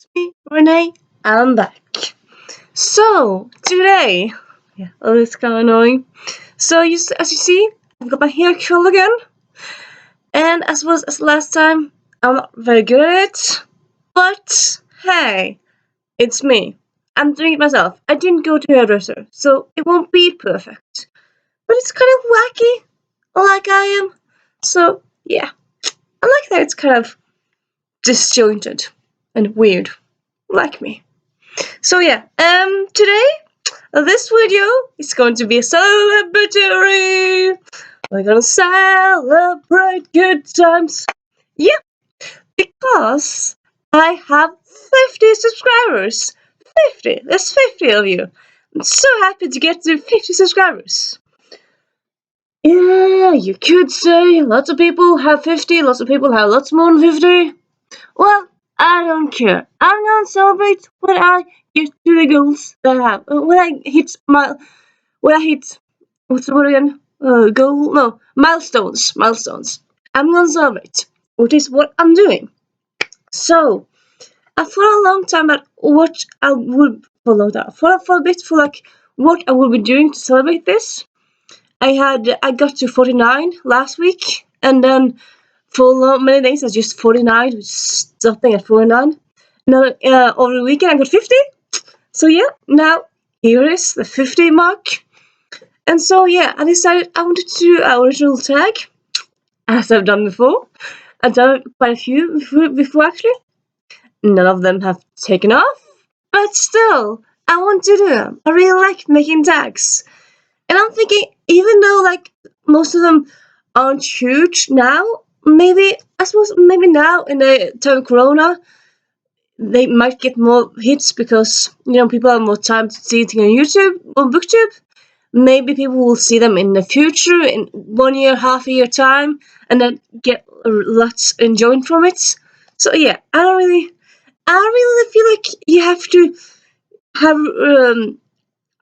it's me, Renee. I'm back. So today, oh, it's kind of annoying. As you see, I've got my hair curl again, and as was as last time, I'm not very good at it. But hey, it's me. I'm doing it myself. I didn't go to a hairdresser, so it won't be perfect. But it's kind of wacky, like I am. So yeah, I like that it's kind of disjointed and weird, like me. So yeah, today this video is going to be celebratory. We're gonna celebrate good times. Yeah, because I have 50 subscribers. 50. There's 50 of you. I'm so happy to get to 50 subscribers. Yeah, you could say lots of people have 50, lots of people have lots more than 50. Well, I don't care. I'm gonna celebrate when I get to the goals that I have. When I hit, what's the word again? Goal? No, milestones. Milestones. I'm gonna celebrate, which is what I'm doing. So, I thought a long time about what I would follow that. For a bit, for like what I would be doing to celebrate this. I got to 49 last week, and then for many days I was just 49, stopping at 49. Now over the weekend I got 50. So yeah, now here is the 50 mark. And so yeah, I decided I wanted to do our original tag, as I've done before. I've done quite a few before actually. None of them have taken off, but still, I want to do them. I really like making tags. And I'm thinking, even though like most of them aren't huge now, maybe I suppose maybe now in the time of Corona, they might get more hits because people have more time to see it on YouTube or booktube. Maybe people will see them in the future, in 1 year, half a year time, and then get lots enjoyment from it. So yeah, I don't really feel like you have to have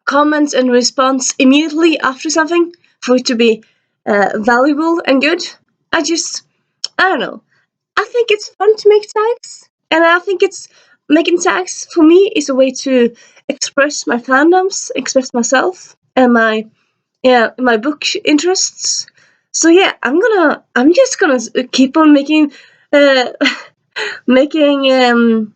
comments and response immediately after something for it to be valuable and good. I don't know. I think it's fun to make tags, and I think it's making tags for me is a way to express my fandoms, express myself, and my book interests. So yeah, I'm just gonna keep on making uh, making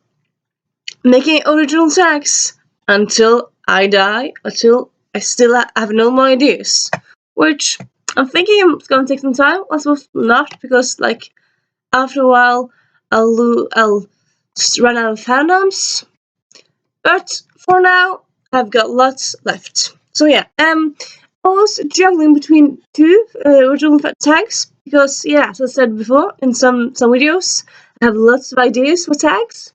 making original tags until I die, until I still have no more ideas. Which I'm thinking it's gonna take some time. I suppose not, because like after a while I'll just run out of fandoms. But for now, I've got lots left. So yeah, I was juggling between two original tags because yeah, as I said before in some videos, I have lots of ideas for tags.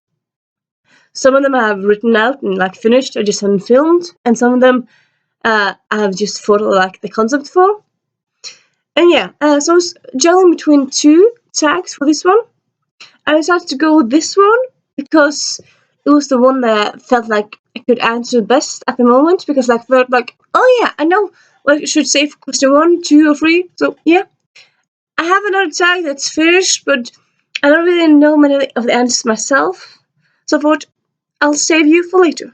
Some of them I have written out and like finished, I just haven't filmed, and some of them I have just thought of like the concept for. And yeah, so I was juggling between two tags for this one. I decided to go with this one because it was the one that felt like I could answer best at the moment. Because like felt like, oh yeah, I know what I should say for question 1, 2, or 3. So yeah, I have another tag that's finished, but I don't really know many of the answers myself. So I thought I'll save you for later.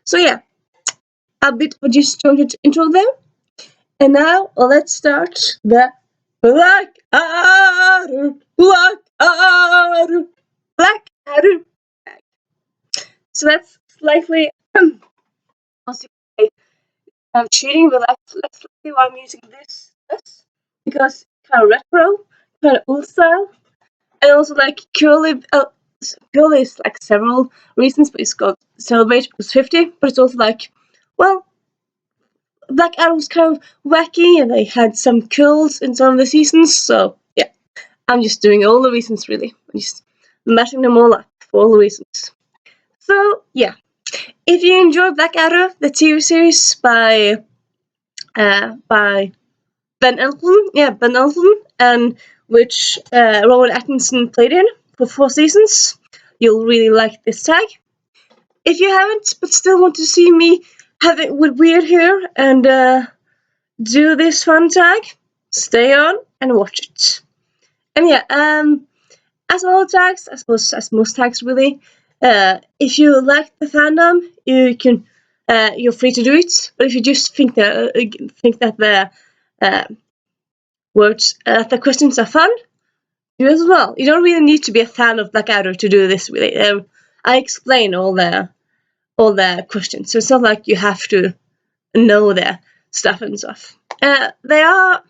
So yeah, a bit of a disjointed intro there. And now let's start the Blackadder, Blackadder, Blackadder. So that's slightly, also, I'm cheating, but let's see why I'm using this because it's kind of retro, kind of old style, and also like curly. Curly is like several reasons, but it's got celebrate because 50. But it's also like, well, Blackadder was kind of wacky, and they had some curls in some of the seasons. So yeah, I'm just doing all the reasons really. I'm just mashing them all up for all the reasons. So yeah, if you enjoy Blackadder, the TV series by Ben Elton, Ben Elton, and which Rowan Atkinson played in for 4 seasons, you'll really like this tag. If you haven't, but still want to see me have it with weird hair and do this fun tag, stay on and watch it. And yeah, as all tags, I suppose as most tags really, If you like the fandom, you're free to do it. But if you just think that the uh, words, the questions are fun, do as well. You don't really need to be a fan of Blackadder to do this. Really, I explain all the questions, so it's not like you have to know the stuff and stuff. They are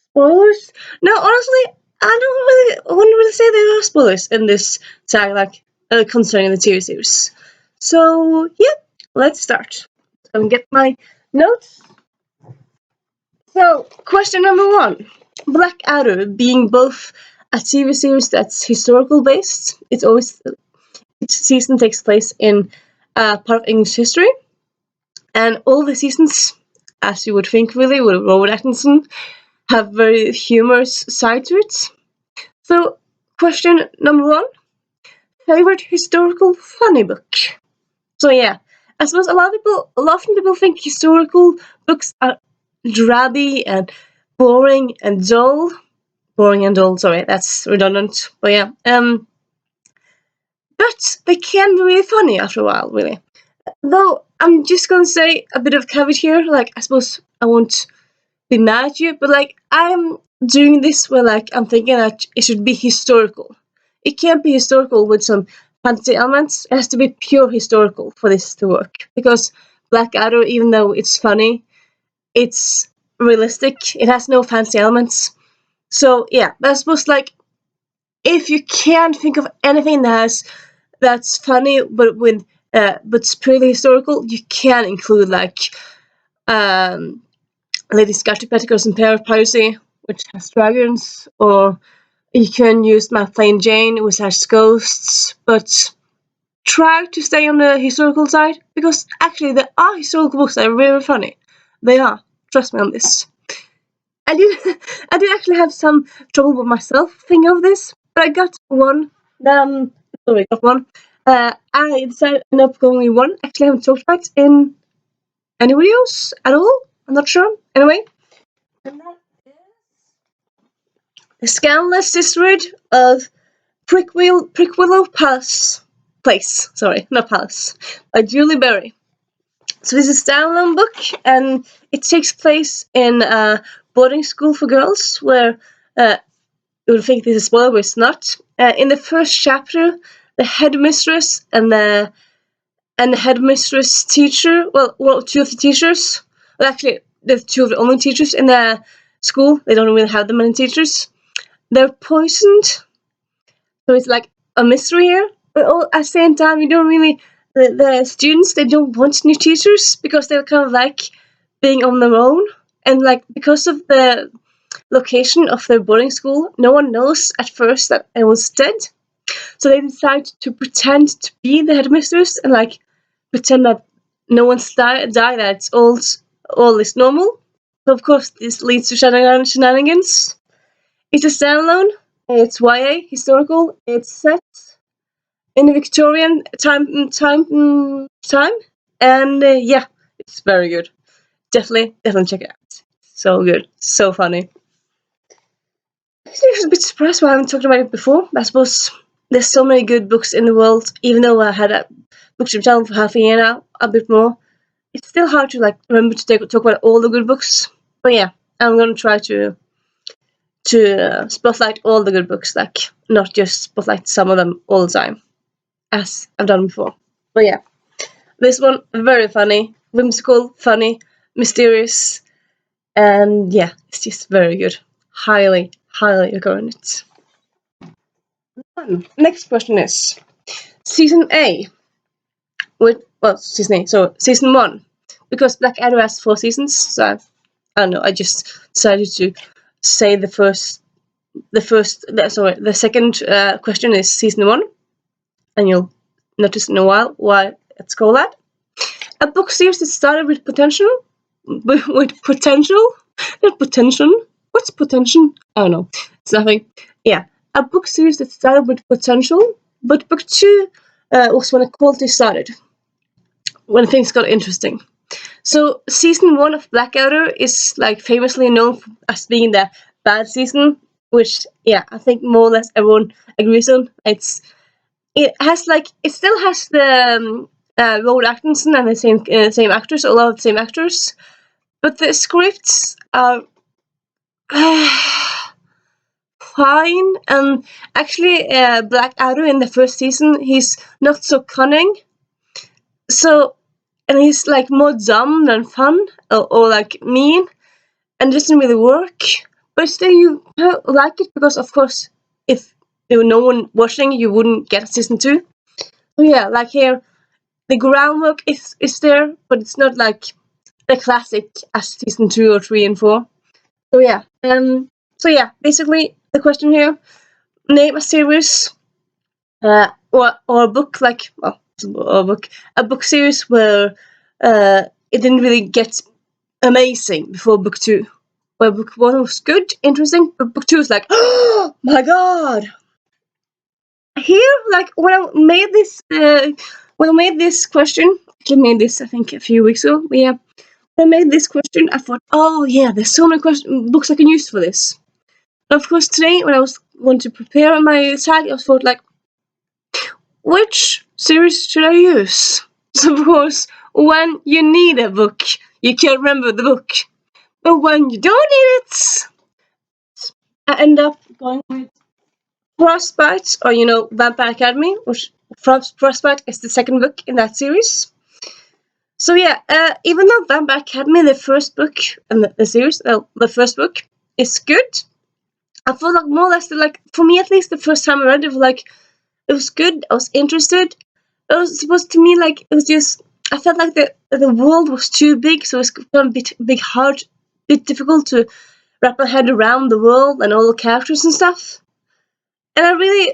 spoilers. No, honestly, I wouldn't really say there are spoilers in this tag, like concerning the TV series. So yeah, let's start. Let me get my notes. So, question number 1. Blackadder being both a TV series that's historical based, each season takes place in part of English history, and all the seasons, as you would think really, with Robert Atkinson, have very humorous side to it. So, question number 1. Favorite historical funny book? So yeah, I suppose often people think historical books are drabby and boring and dull. Boring and dull, sorry, that's redundant. But yeah, but they can be really funny after a while, really. Though I'm just gonna say a bit of caveat here, like I suppose I won't be mad at you, but like I'm doing this where like I'm thinking that it should be historical. It can't be historical with some fantasy elements. It has to be pure historical for this to work. Because Blackadder, even though it's funny, it's realistic. It has no fancy elements. So yeah, I suppose like if you can't think of anything that's funny but's purely historical, you can include like um Lady Scattered Petticoats and Pair of Piracy, which has dragons, or you can use My Plain Jane, which has ghosts, but try to stay on the historical side, because actually there are historical books that are very funny. They are. Trust me on this. I did I did actually have some trouble with myself thinking of this, but I got one. Got one. I decided to end up going with one. Actually, I haven't talked about it in any videos at all. I'm not sure. Anyway, and that is The Scandalous History of Prickwillow Place. Sorry, not Palace. By Julie Berry. So this is a standalone book, and it takes place in a boarding school for girls, where you would think this is a spoiler, but it's not. In the first chapter, the headmistress and the headmistress teacher, well, two of the teachers, well, actually, the two of the only teachers in the school, they don't really have that many teachers, they're poisoned. So it's like a mystery here, but at the same time, you don't really, the students, they don't want new teachers because they're kind of like being on their own, and like because of the location of their boarding school, no one knows at first that anyone's dead. So they decide to pretend to be the headmistress and like pretend that no one's died, that it's all is normal. So of course this leads to shenanigans. It's a standalone. It's YA historical. It's set in the Victorian time, and yeah, it's very good. Definitely check it out. So good, so funny. I was a bit surprised why I haven't talked about it before. I suppose there's so many good books in the world. Even though I had a booktube channel for half a year now, a bit more, it's still hard to like remember to talk about all the good books. But yeah, I'm gonna try to spotlight all the good books, like not just spotlight some of them all the time, as I've done before. But yeah, this one very funny, whimsical, funny, mysterious, and yeah, it's just very good. Highly recommend it. Next question is season A. Season 1, because Blackadder has 4 seasons, so I don't know. I just decided to say the second question is season 1, and you'll notice in a while why it's called that. A book series that started with potential, with potential, not potential. What's potential? I don't know. It's nothing. Yeah, a book series that started with potential, but book 2 was when the quality started, when things got interesting. So season 1 of Blackadder is like famously known as being the bad season, which yeah, I think more or less everyone agrees on. It's it still has the Rowan Atkinson and the same actors, a lot of the same actors, but the scripts are fine. And actually, Blackadder in the first season, he's not so cunning. So, and he's like more dumb than fun, or like mean, and it doesn't really work. But still, you like it because, of course, if there were no one watching, you wouldn't get season 2. So yeah, like here, the groundwork is there, but it's not like the classic as season 2 or 3 and 4. So yeah, basically the question here: name a series, or a book like a book series where it didn't really get amazing before book 2. Where book 1 was good, interesting, but book 2 was like, oh my god. Here, like when I made this question, I made this I think a few weeks ago. Yeah, when I made this question, I thought, oh yeah, there's so many books I can use for this. And of course, today when I was going to prepare my tag, I thought like, which series should I use? So of course, when you need a book, you can remember the book. But when you don't need it, I end up going with Frostbite, or Vampire Academy, which Frostbite is the second book in that series. So yeah, even though Vampire Academy, the first book in the series, the first book is good, I feel like more or less like, for me at least, the first time I read it, it was good. I was interested. It was supposed to me like it was just. I felt like the world was too big, so it's kind of a bit difficult to wrap my head around the world and all the characters and stuff. And I really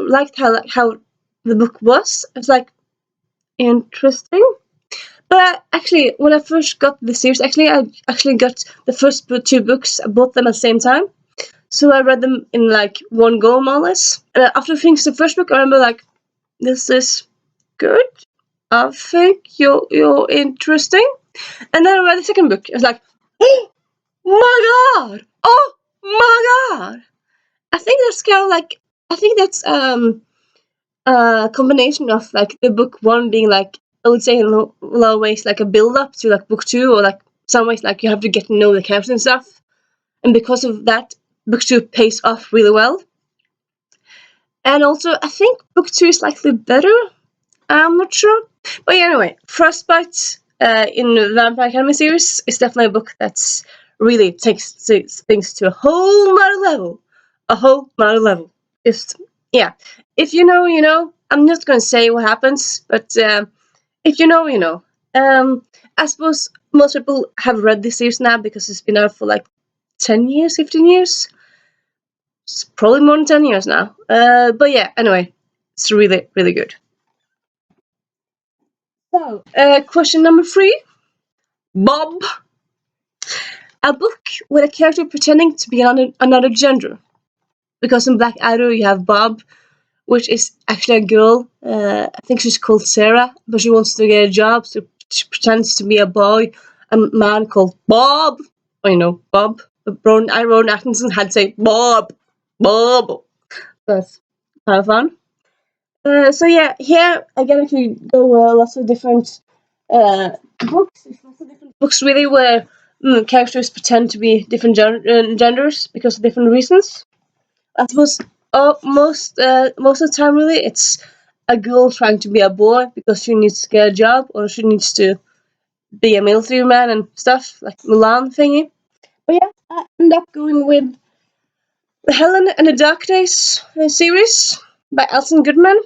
liked how the book was. It was like interesting. But actually, when I first got the series, I actually got the first 2 books. I bought them at the same time. So I read them in like one go, more or less. And after finishing the first book, I remember like, this is good. I think you're interesting. And then I read the second book. It was like, oh my god! Oh my god! I think that's kind of like, I think that's a combination of like the book 1 being like, I would say in a lot of ways like a build up to like book 2, or like some ways like you have to get to know the characters and stuff. And because of that, book 2 pays off really well. And also, I think book 2 is slightly better. I'm not sure. But yeah, anyway, Frostbite in the Vampire Academy series is definitely a book that's really takes things to a whole nother level. A whole nother level. Yeah. If you know, you know. I'm not going to say what happens, but if you know, you know. I suppose most people have read this series now because it's been out for like 10 years, 15 years. It's probably more than 10 years now. But yeah, anyway, it's really, really good. So, question number 3. Bob. A book with a character pretending to be another gender. Because in Blackadder you have Bob, which is actually a girl. I think she's called Sarah, but she wants to get a job, so she pretends to be a boy. A man called Bob. Or, Bob. Rowan Atkinson had to say Bob. Bob. That's kind of fun. So yeah, here again, if you go lots of different books, lots of different books really where characters pretend to be different genders because of different reasons. I suppose most of the time really it's a girl trying to be a boy because she needs to get a job, or she needs to be a military man and stuff like Mulan thingy. But yeah, I end up going with the Helen and the Dark Days series by Alison Goodman.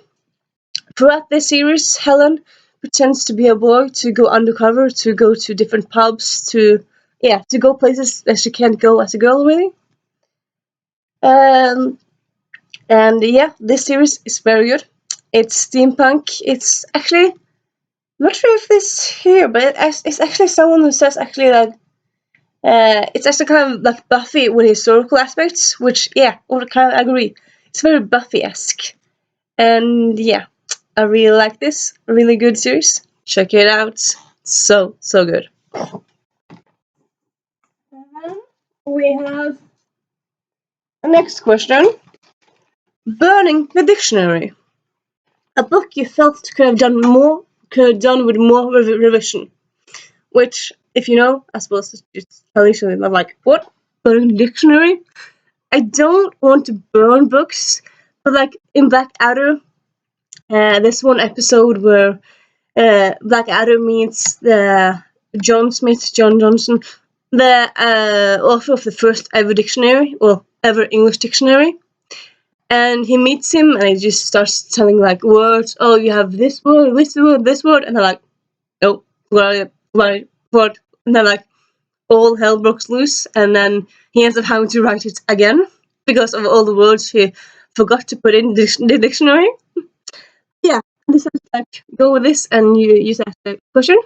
Throughout this series, Helen pretends to be a boy to go undercover, to go to different pubs, to go places that she can't go as a girl, really. And yeah, this series is very good. It's steampunk. It's actually, I'm not sure if this here, but it's actually someone who says actually that it's actually kind of like Buffy with historical aspects, which I would kind of agree. It's very Buffy-esque. And yeah, I really like this. Really good series. Check it out. So good. We have the next question. Burning the dictionary. A book you felt could have done with more revision. Which, if you know, I suppose it's just Alicia. I'm like, what? Burning the dictionary? I don't want to burn books, but like in Blackadder, there's one episode where Blackadder meets John Johnson, the author of the first ever dictionary, well, ever English dictionary. And he meets him, and he just starts telling like words. Oh, you have this word, this word, this word, and they're like, nope, what? And they're like, all hell breaks loose, and then he ends up having to write it again because of all the words he forgot to put in the dictionary. Yeah, I decided to like go with this, and you asked the question.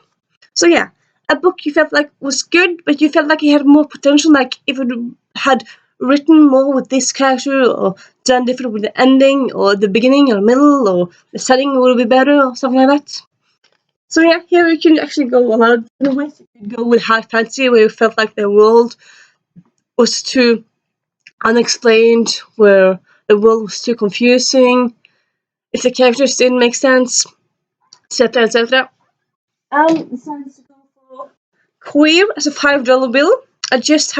So yeah, a book you felt like was good, but you felt like it had more potential. Like if it had written more with this character, or done different with the ending, or the beginning, or middle, or the setting would be better, or something like that. So yeah, here we can actually go a lot of different ways. You could go with high fantasy, where you felt like the world was too unexplained, where the world was too confusing, if the characters didn't make sense, etc., etc. I decided to go for queer as a $5 bill. I just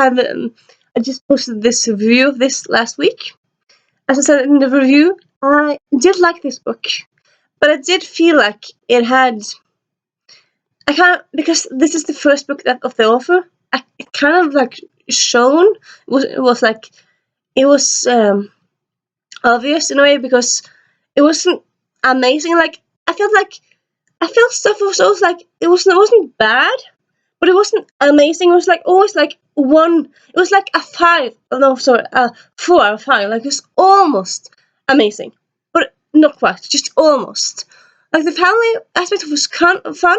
posted this review of this last week. As I said in the review, I did like this book, but I did feel like it had. I can't, because this is the first book of the author. It kind of like shown it was obvious in a way, because it wasn't amazing. Like I felt stuff was always like it wasn't bad, but it wasn't amazing. It was like always like one. It was like a 5. Oh, no, sorry, a 4 out of 5. Like it's almost amazing, but not quite. Just almost. Like the family aspect was kind of fun,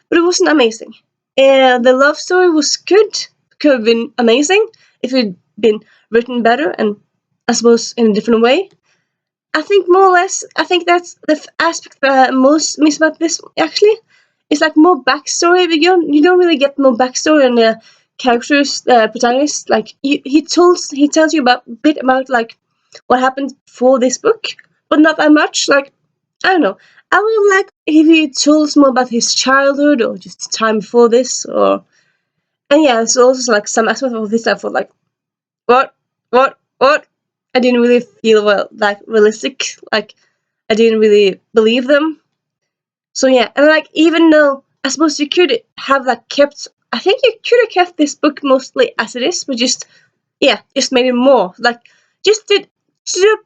but it wasn't amazing. The love story was good. Could have been amazing if it had been written better, and I suppose in a different way. I think more or less, I think that's the aspect that I most miss about this, actually. It's like more backstory, but you don't really get more backstory on the characters, the protagonists. Like, he tells you about a bit about, like, what happened before this book, but not that much. Like, I don't know. I would like if he told us more about his childhood, or just the time before this, or. And yeah, it's also like some aspect of this I thought, like, what? I didn't really feel like realistic. Like I didn't really believe them. So yeah, and like even though I suppose you could have like kept, I think you could have kept this book mostly as it is, but just made it more like did a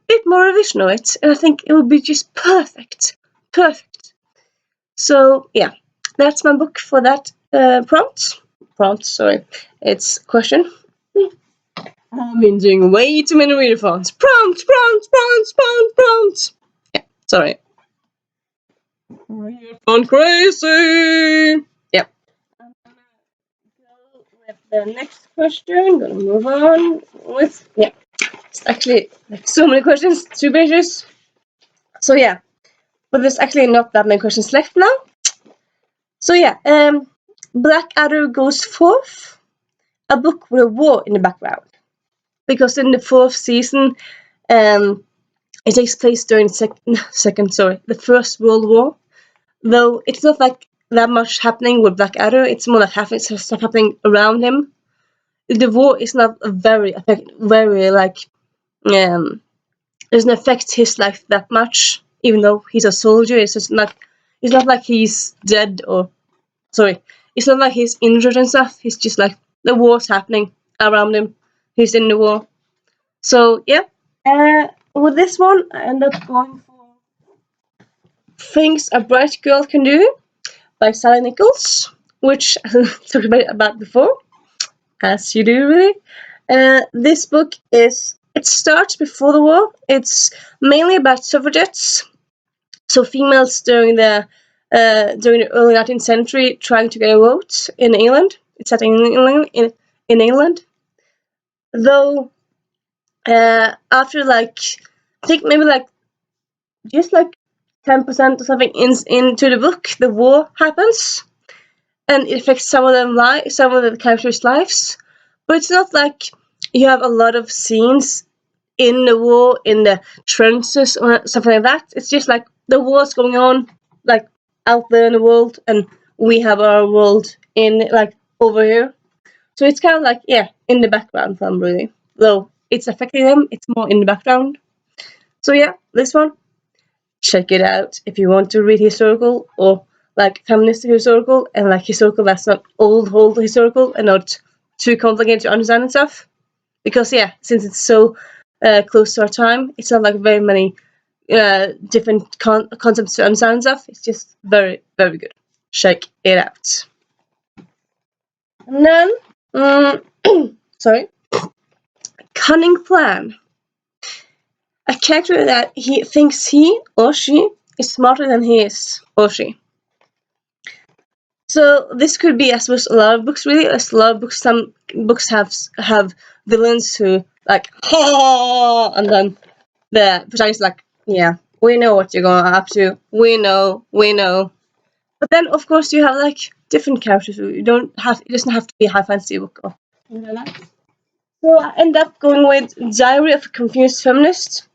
bit more revision of it, and I think it would be just perfect. So yeah, that's my book for that prompt. Sorry, it's question. I've been doing way too many readathons. Prompt. Yeah, sorry. Readathon crazy. Yeah. I'm gonna go with the next question. Gonna move on with It's actually like so many questions, 2 pages. So yeah, but there's actually not that many questions left now. So yeah, Blackadder goes fourth. A book with a war in the background. Because in the 4th season, it takes place during the First World War. Though it's not like that much happening with Blackadder, it's more like stuff happening around him. The war is not doesn't affect his life that much, even though he's a soldier. It's not like he's dead, it's not like he's injured and stuff. It's just like the war's happening around him. He's in the war. So yeah, with this one, I end up going for Things a Bright Girl Can Do by Sally Nichols, which I talked about before, as you do really. This book it starts before the war. It's mainly about suffragettes, so females during the early 19th century trying to get a vote in England. It's set in England. Though after I think maybe just 10% or something into the book, the war happens, and it affects some of the characters' lives. But it's not like you have a lot of scenes in the war, in the trenches or something like that. It's just like the war's going on, like out there in the world, and we have our world in like over here. So it's kind of like, yeah, in the background film, really. Though it's affecting them, it's more in the background. So yeah, this one, check it out if you want to read historical or like feminist historical and like historical that's not old historical and not too complicated to understand and stuff. Because yeah, since it's so close to our time, it's not like very many different concepts to understand and stuff. It's just very, very good. Check it out. And then, sorry, cunning plan. A character that he thinks he or she is smarter than he is or she. So this could be, I suppose, a lot of books really. As a lot of books, some books have villains who like ha, and then the protagonist like, yeah, we know what you're going up to. We know. But then of course you have like different characters who you don't have. It doesn't have to be a high fantasy book or something like that. So I end up going with Diary of a Confused Feminist,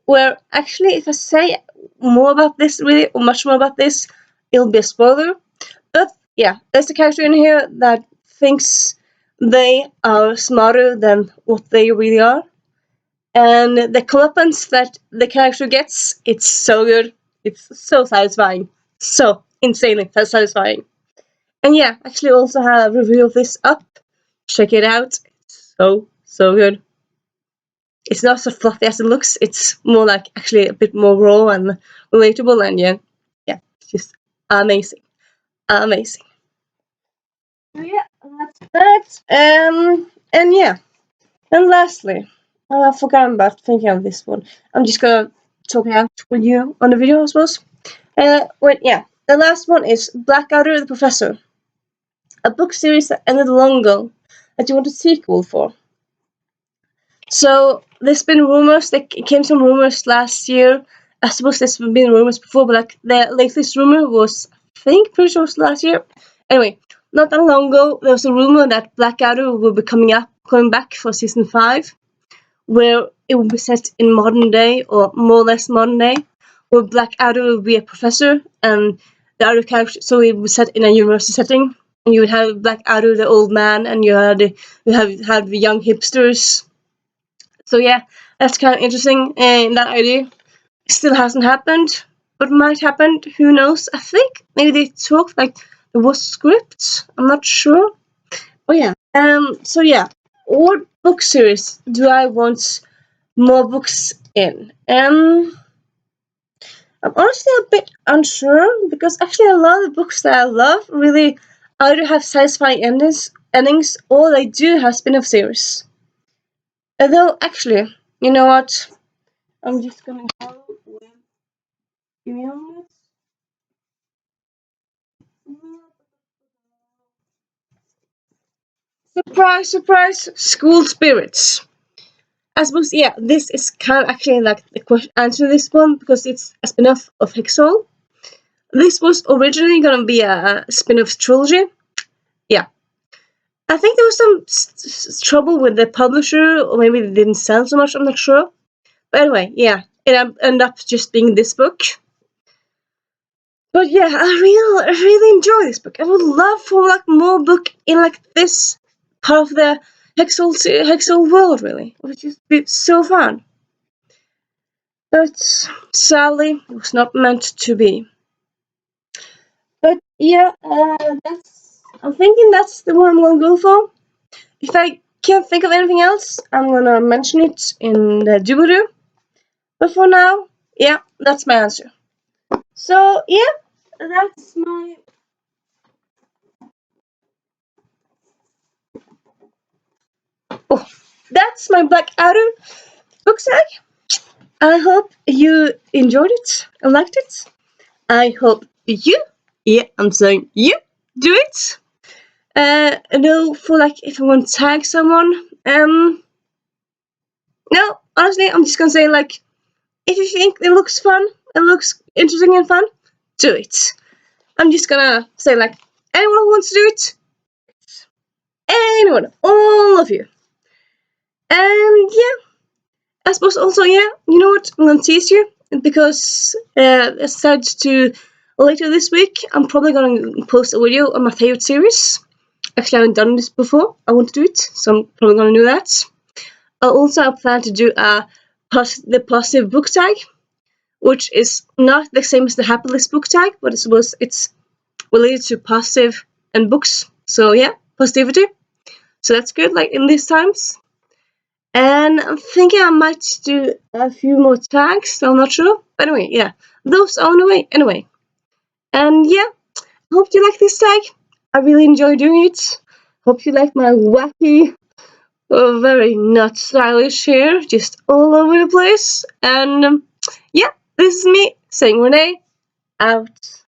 where actually if I say more about this really or much more about this, it'll be a spoiler. But yeah, there's a character in here that thinks they are smarter than what they really are. And the comeuppance that the character gets, it's so good. It's so satisfying. So insanely satisfying. And yeah, actually also have a review of this up. Check it out. It's so good. It's not so fluffy as it looks. It's more like actually a bit more raw and relatable, and yeah, it's just amazing. Amazing. Yeah, that's that. And yeah. And lastly, I forgot about thinking of this one. I'm just gonna talk it out with you on the video, I suppose. Yeah. The last one is Blackadder the Professor, a book series that ended long ago that you want a sequel for. So there's been rumors. There came some rumors last year. I suppose there's been rumors before, but like the latest rumor was, I think, pretty sure it was last year. Anyway, not that long ago, there was a rumor that Blackadder will be coming back for season 5, where it will be set in modern day or more or less modern day, where Blackadder will be a professor and the other character. So it will be set in a university setting, and you would have Blackadder, the old man, and you have the young hipsters. So yeah, that's kind of interesting, and that idea still hasn't happened, but might happen. Who knows? I think maybe they talked like there was scripts. I'm not sure. Oh yeah. So yeah, what book series do I want more books in? I'm honestly a bit unsure because actually a lot of the books that I love really either have satisfying endings, or they do have spin-off series. Although actually, you know what? I'm just gonna go with. Give me a minute. Surprise, surprise! School spirits. I suppose, yeah, this is kind of actually like the answer to this one because it's a spin off of Hexol. This was originally gonna be a spin off trilogy. Yeah. I think there was some trouble with the publisher, or maybe they didn't sell so much, I'm not sure. But anyway, yeah, it ended up just being this book. But yeah, I really enjoy this book. I would love for like more book in like this part of the Hexol world, really. It would just be so fun. But sadly, it was not meant to be. But yeah, I'm thinking that's the one I'm gonna go for. If I can't think of anything else, I'm gonna mention it in the doobadoo. But for now, yeah, that's my answer. So yeah, that's my oh, that's my Blackadder book sack. I hope you enjoyed it and liked it. I hope you, yeah, I'm saying you, do it. No, for like if I want to tag someone, no, honestly, I'm just gonna say like, if you think it looks fun, it looks interesting and fun, do it. I'm just gonna say like, anyone who wants to do it, anyone, all of you. And yeah, I suppose also, yeah, you know what, I'm gonna tease you. because aside to later this week, I'm probably going to post a video on my favorite series. Actually, I haven't done this before. I want to do it, so I'm probably going to do that. Also, I plan to do the positive book tag, which is not the same as the happy list book tag, but it's related to positive and books. So yeah, positivity. So that's good, like in these times. And I'm thinking I might do a few more tags. I'm not sure. But anyway, yeah, those are on the way. Anyway, and yeah, hope you like this tag. I really enjoy doing it. Hope you like my wacky, very not stylish hair, just all over the place. And yeah, this is me saying Renee out.